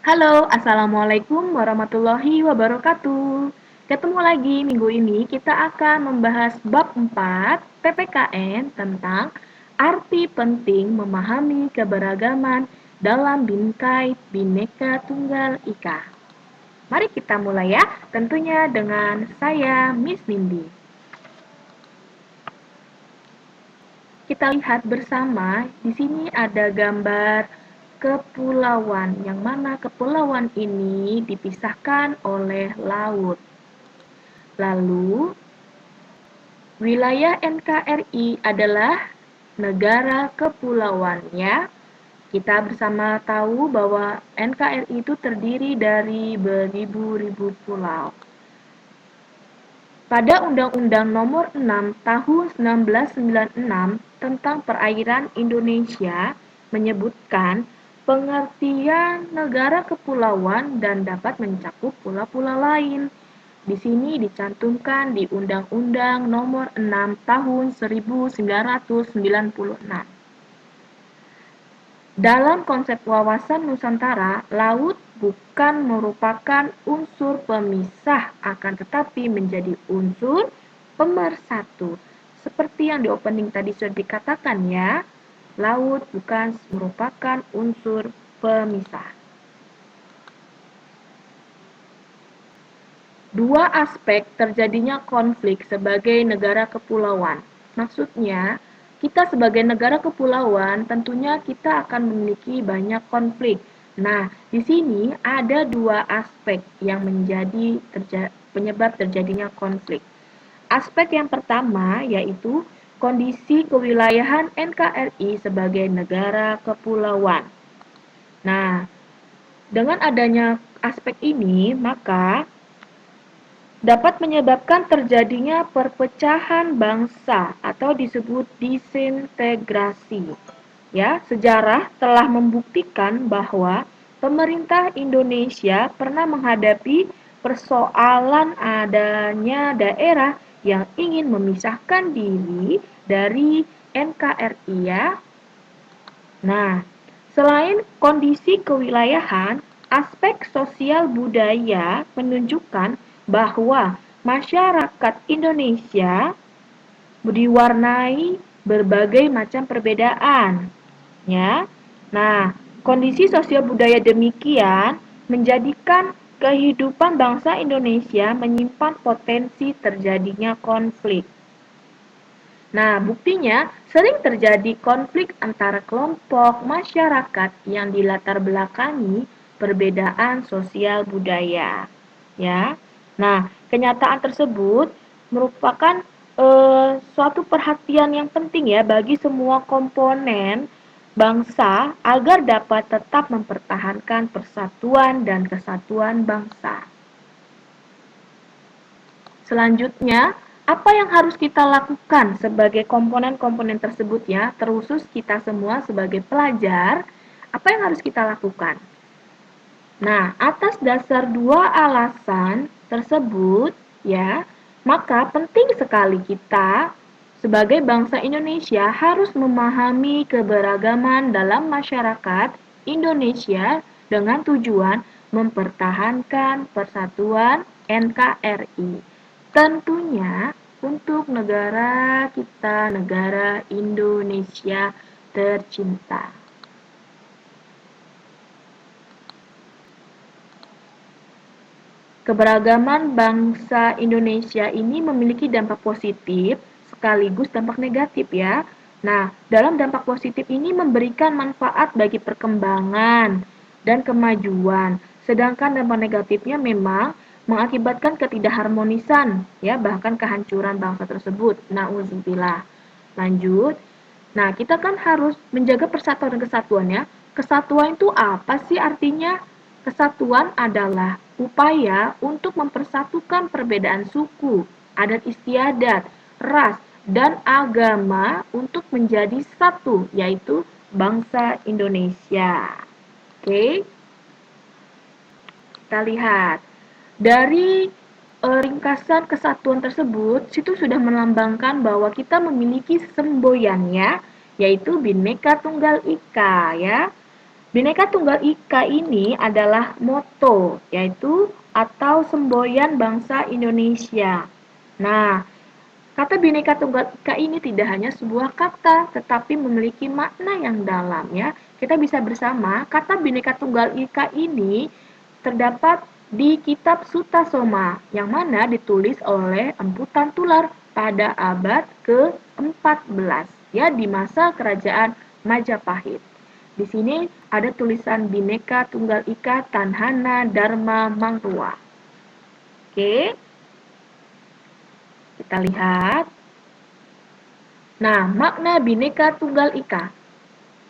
Halo, Assalamualaikum warahmatullahi wabarakatuh. Ketemu lagi minggu ini kita akan membahas bab 4 PPKN tentang arti penting memahami keberagaman dalam bingkai Bhinneka Tunggal Ika. Mari kita mulai ya, tentunya dengan saya Miss Nindi. Kita lihat bersama, di sini ada gambar kepulauan, yang mana kepulauan ini dipisahkan oleh laut. Lalu, wilayah NKRI adalah negara kepulauan ya. Kita bersama tahu bahwa NKRI itu terdiri dari beribu-ribu pulau. Pada Undang-Undang Nomor 6 Tahun 1996 tentang Perairan Indonesia menyebutkan pengertian negara kepulauan dan dapat mencakup pulau-pulau lain. Di sini dicantumkan di Undang-Undang Nomor 6 Tahun 1996. Dalam konsep wawasan Nusantara, laut bukan merupakan unsur pemisah, akan tetapi menjadi unsur pemersatu. Seperti yang di opening tadi sudah dikatakan ya, laut bukan merupakan unsur pemisah. Dua aspek terjadinya konflik sebagai negara kepulauan. Maksudnya, kita sebagai negara kepulauan tentunya kita akan memiliki banyak konflik. Nah, di sini ada dua aspek yang menjadi penyebab terjadinya konflik. Aspek yang pertama yaitu kondisi kewilayahan NKRI sebagai negara kepulauan. Nah, dengan adanya aspek ini, maka dapat menyebabkan terjadinya perpecahan bangsa atau disebut disintegrasi. Ya, sejarah telah membuktikan bahwa pemerintah Indonesia pernah menghadapi persoalan adanya daerah yang ingin memisahkan diri dari NKRI ya. Nah, selain kondisi kewilayahan, aspek sosial budaya menunjukkan bahwa masyarakat Indonesia diwarnai berbagai macam perbedaan, ya. Nah, kondisi sosial budaya demikian menjadikan kehidupan bangsa Indonesia menyimpan potensi terjadinya konflik. Nah, buktinya sering terjadi konflik antara kelompok masyarakat yang dilatar belakangi perbedaan sosial budaya. Ya. Nah, kenyataan tersebut merupakan suatu perhatian yang penting ya bagi semua komponen bangsa agar dapat tetap mempertahankan persatuan dan kesatuan bangsa. Selanjutnya, apa yang harus kita lakukan sebagai komponen-komponen tersebut ya, terkhusus kita semua sebagai pelajar, apa yang harus kita lakukan? Nah, atas dasar dua alasan tersebut ya, maka penting sekali kita sebagai bangsa Indonesia harus memahami keberagaman dalam masyarakat Indonesia dengan tujuan mempertahankan persatuan NKRI. Tentunya untuk negara kita, negara Indonesia tercinta. Keberagaman bangsa Indonesia ini memiliki dampak positif sekaligus dampak negatif ya. Nah, dalam dampak positif ini memberikan manfaat bagi perkembangan dan kemajuan. Sedangkan dampak negatifnya memang mengakibatkan ketidakharmonisan ya, bahkan kehancuran bangsa tersebut. Nauzubillah. Lanjut. Nah, kita kan harus menjaga persatuan dan kesatuan ya. Kesatuan itu apa sih artinya? Kesatuan adalah upaya untuk mempersatukan perbedaan suku, adat istiadat, ras, dan agama untuk menjadi satu, yaitu bangsa Indonesia. Oke, kita lihat. Dari ringkasan kesatuan tersebut, situ sudah melambangkan bahwa kita memiliki semboyannya, yaitu Bhinneka Tunggal Ika ya. Bhinneka Tunggal Ika ini adalah moto, yaitu atau semboyan bangsa Indonesia. Nah, kata Bhinneka Tunggal Ika ini tidak hanya sebuah kata, tetapi memiliki makna yang dalam ya. Kita bisa bersama, kata Bhinneka Tunggal Ika ini terdapat di kitab Sutta Soma, yang mana ditulis oleh Empu Tantular pada abad ke-14, ya, di masa kerajaan Majapahit. Di sini ada tulisan Bhinneka Tunggal Ika Tanhana Dharma Mangruwa. Oke, kita lihat. Nah, makna Bhinneka Tunggal Ika.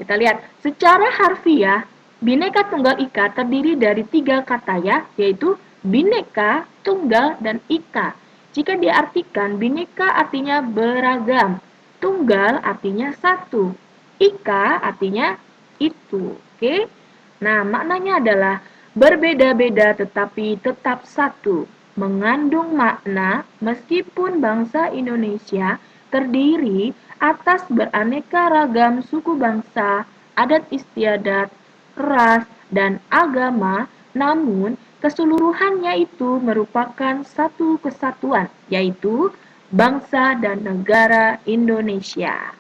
Kita lihat, secara harfiah, Bhinneka Tunggal Ika terdiri dari 3 kata ya, yaitu Bhinneka, Tunggal, dan Ika. Jika diartikan, Bhinneka artinya beragam, Tunggal artinya satu, Ika artinya itu. Oke? Nah, maknanya adalah berbeda-beda tetapi tetap satu, mengandung makna meskipun bangsa Indonesia terdiri atas beraneka ragam suku bangsa, adat istiadat, ras, dan agama, namun keseluruhannya itu merupakan satu kesatuan, yaitu bangsa dan negara Indonesia.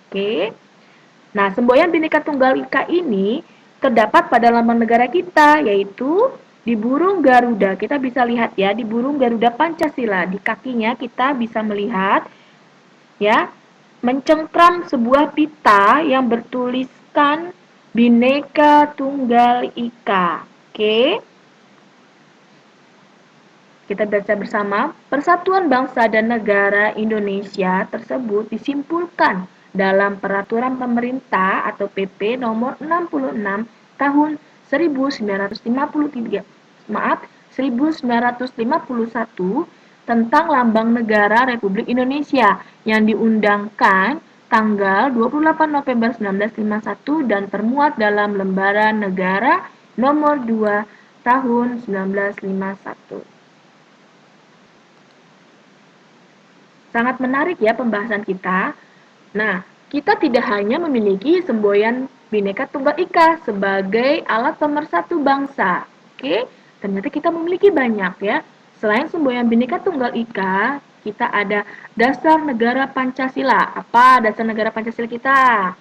Oke. Nah, semboyan Bhinneka Tunggal Ika ini terdapat pada lambang negara kita, yaitu di burung Garuda. Kita bisa lihat ya, di burung Garuda Pancasila. Di kakinya kita bisa melihat ya, mencengkram sebuah pita yang bertuliskan Bhinneka Tunggal Ika. Oke. Kita baca bersama, Persatuan Bangsa dan Negara Indonesia tersebut disimpulkan dalam Peraturan Pemerintah atau PP nomor 66 tahun 1953, 1951 tentang Lambang Negara Republik Indonesia yang diundangkan tanggal 28 November 1951 dan termuat dalam Lembaran Negara nomor 2 tahun 1951. Sangat menarik ya pembahasan kita. Nah, kita tidak hanya memiliki semboyan Bhinneka Tunggal Ika sebagai alat pemersatu bangsa. Oke, ternyata kita memiliki banyak ya. Selain semboyan Bhinneka Tunggal Ika, kita ada dasar negara Pancasila. Apa dasar negara Pancasila kita?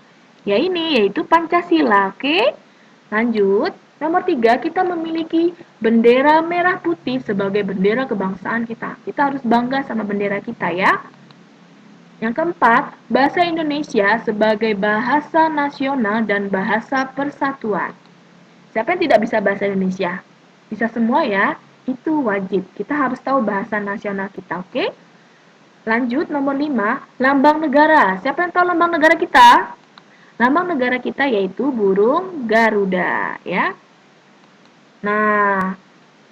Ya ini, yaitu Pancasila. Oke, lanjut. Nomor 3, kita memiliki bendera merah putih sebagai bendera kebangsaan kita. Kita harus bangga sama bendera kita ya. Yang keempat, bahasa Indonesia sebagai bahasa nasional dan bahasa persatuan. Siapa yang tidak bisa bahasa Indonesia? Bisa semua ya, itu wajib. Kita harus tahu bahasa nasional kita, oke? Lanjut, nomor 5, lambang negara. Siapa yang tahu lambang negara kita? Lambang negara kita yaitu burung Garuda, ya. Nah,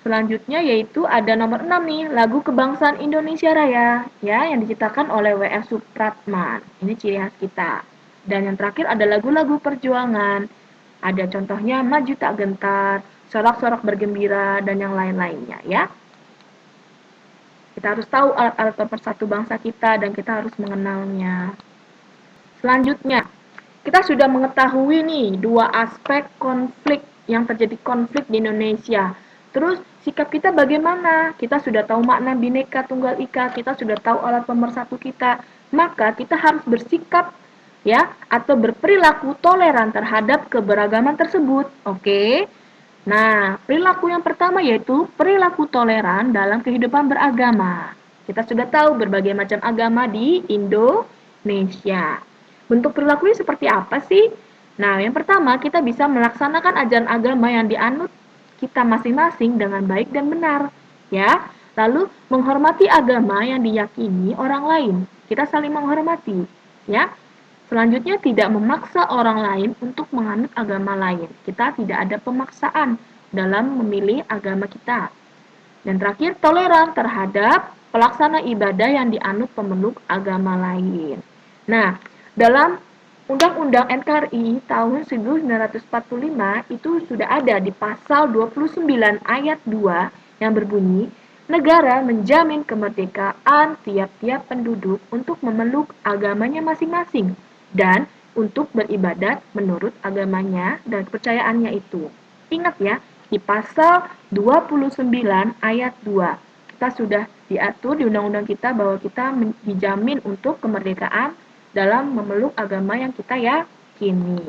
selanjutnya yaitu ada nomor 6 nih, lagu kebangsaan Indonesia Raya, ya, yang diciptakan oleh W.F. Supratman. Ini ciri khas kita. Dan yang terakhir ada lagu-lagu perjuangan. Ada contohnya Maju Tak Gentar, Sorak-sorak Bergembira, dan yang lain-lainnya, ya. Kita harus tahu alat-alat pemersatu bangsa kita dan kita harus mengenalnya. Selanjutnya, kita sudah mengetahui nih dua aspek konflik yang terjadi konflik di Indonesia. Terus sikap kita bagaimana? Kita sudah tahu makna Bhinneka Tunggal Ika, kita sudah tahu alat pemersatu kita. Maka kita harus bersikap ya atau berperilaku toleran terhadap keberagaman tersebut. Oke. Nah, perilaku yang pertama yaitu perilaku toleran dalam kehidupan beragama. Kita sudah tahu berbagai macam agama di Indonesia. Bentuk perilakunya seperti apa sih? Nah, yang pertama kita bisa melaksanakan ajaran agama yang dianut kita masing-masing dengan baik dan benar, ya. Lalu menghormati agama yang diyakini orang lain. Kita saling menghormati, ya. Selanjutnya tidak memaksa orang lain untuk menganut agama lain. Kita tidak ada pemaksaan dalam memilih agama kita. Dan terakhir toleran terhadap pelaksana ibadah yang dianut pemeluk agama lain. Nah, dalam Undang-Undang NKRI tahun 1945 itu sudah ada di pasal 29 ayat 2 yang berbunyi, negara menjamin kemerdekaan tiap-tiap penduduk untuk memeluk agamanya masing-masing dan untuk beribadat menurut agamanya dan kepercayaannya itu. Ingat ya, di pasal 29 ayat 2, kita sudah diatur di undang-undang kita bahwa kita dijamin untuk kemerdekaan dalam memeluk agama yang kita yakini.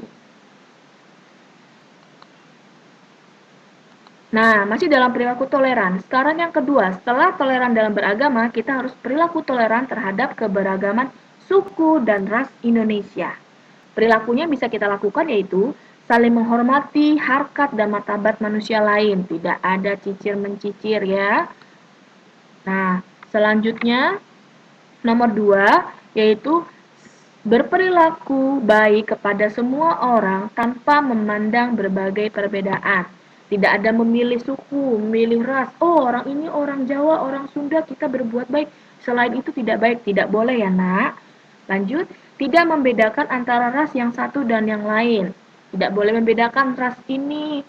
Nah, masih dalam perilaku toleran. Sekarang yang kedua, setelah toleran dalam beragama, kita harus perilaku toleran terhadap keberagaman suku dan ras Indonesia. Perilakunya bisa kita lakukan yaitu saling menghormati harkat dan martabat manusia lain. Tidak ada cicir-mencicir ya. Nah, selanjutnya nomor 2 yaitu berperilaku baik kepada semua orang tanpa memandang berbagai perbedaan. Tidak ada memilih suku, memilih ras. Oh, orang ini orang Jawa, orang Sunda, kita berbuat baik. Selain itu tidak baik, tidak boleh ya nak. Lanjut, tidak membedakan antara ras yang satu dan yang lain. Tidak boleh membedakan ras ini,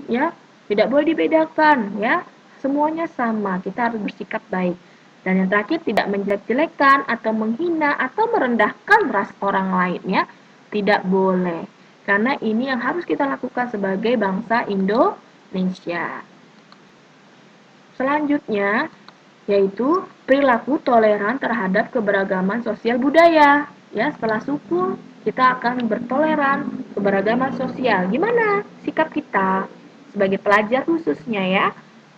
ya. Tidak boleh dibedakan, ya. Semuanya sama, kita harus bersikap baik. Dan yang terakhir, tidak menjelek-jelekan atau menghina atau merendahkan ras orang lain, ya. Tidak boleh. Karena ini yang harus kita lakukan sebagai bangsa Indonesia. Selanjutnya, yaitu perilaku toleran terhadap keberagaman sosial budaya. Ya, setelah suku, kita akan bertoleran keberagaman sosial. Gimana sikap kita sebagai pelajar khususnya ya?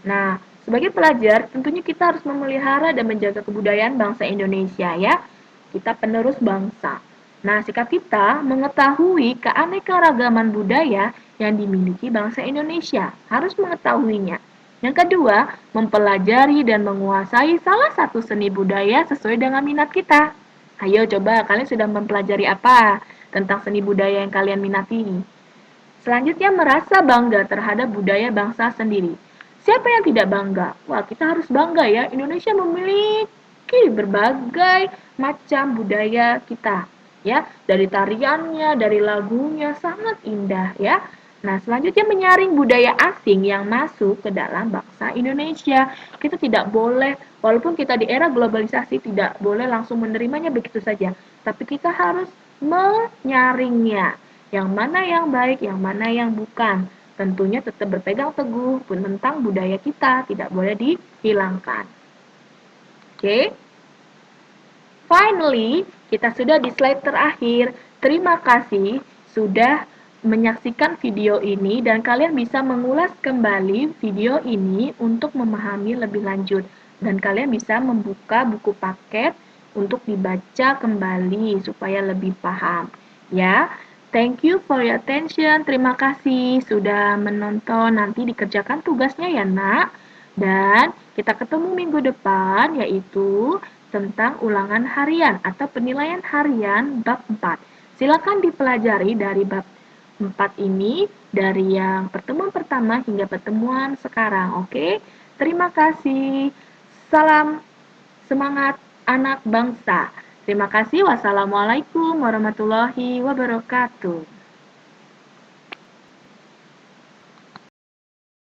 Nah, sebagai pelajar tentunya kita harus memelihara dan menjaga kebudayaan bangsa Indonesia ya. Kita penerus bangsa. Nah, sikap kita mengetahui keanekaragaman budaya yang dimiliki bangsa Indonesia. Harus mengetahuinya. Yang kedua, mempelajari dan menguasai salah satu seni budaya sesuai dengan minat kita. Ayo coba, kalian sudah mempelajari apa tentang seni budaya yang kalian minati? Selanjutnya, merasa bangga terhadap budaya bangsa sendiri. Siapa yang tidak bangga? Wah, kita harus bangga ya. Indonesia memiliki berbagai macam budaya kita. Ya, dari tariannya, dari lagunya sangat indah ya. Nah, selanjutnya menyaring budaya asing yang masuk ke dalam bangsa Indonesia. Kita tidak boleh, walaupun kita di era globalisasi, tidak boleh langsung menerimanya begitu saja. Tapi kita harus menyaringnya. Yang mana yang baik, yang mana yang bukan. Tentunya tetap berpegang teguh tentang budaya kita, tidak boleh dihilangkan. Oke. Finally, kita sudah di slide terakhir. Terima kasih sudah menyaksikan video ini dan kalian bisa mengulas kembali video ini untuk memahami lebih lanjut. Dan kalian bisa membuka buku paket untuk dibaca kembali supaya lebih paham. Ya, thank you for your attention. Terima kasih sudah menonton. Nanti dikerjakan tugasnya ya nak. Dan kita ketemu minggu depan yaitu tentang ulangan harian atau penilaian harian bab 4. Silakan dipelajari dari bab 4 ini dari yang pertemuan pertama hingga pertemuan sekarang, oke? Terima kasih. Salam semangat anak bangsa. Terima kasih. Wassalamualaikum warahmatullahi wabarakatuh.